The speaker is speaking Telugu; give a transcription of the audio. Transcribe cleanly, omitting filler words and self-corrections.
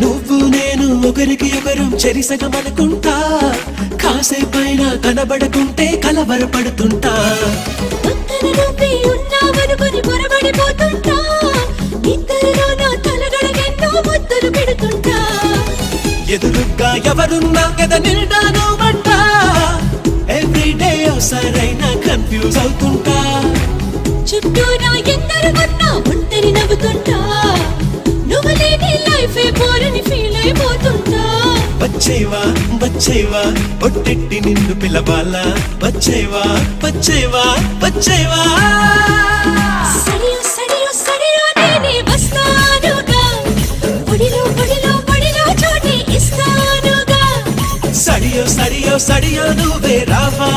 నువ్వు నేను ఒకరికి ఒకరు చెరిసగమనుకుంటా, కాసేపైనా కనబడకుంటే కలవరపడుతుంటా. పక్కన నువ్వే ఉన్నావనుకొని పొరబడిపోతుంటా, ఇద్దరిలో నా తలగడగెన్నో ముద్దులు పెడుతుంటా. ఎదురుగా ఎవరున్నా కదా నిండా నువ్వంట, ఎవ్రీడే ఒకసారైనా కన్ఫ్యూజ్ అవుతుంటా. చుట్టూ నా ఎందరు ఉన్నా ఒంటరి నవ్వుతుంటా, నువ్వు లేని లైఫే బోరని ఫీల్ అయిపోతుంటా. వచ్చేవా వచ్చేవా ఒట్టెట్టి నిన్ను పిలవాలా, వచ్చేవా వచ్చేవా వచ్చేవా. సరియో సరియో సరియో నేనే వస్తానుగా, ఒడిలో ఒడిలో ఒడిలో చోటి ఇస్తానుగా. సడియో సడియో సడియో నువ్వే రావా.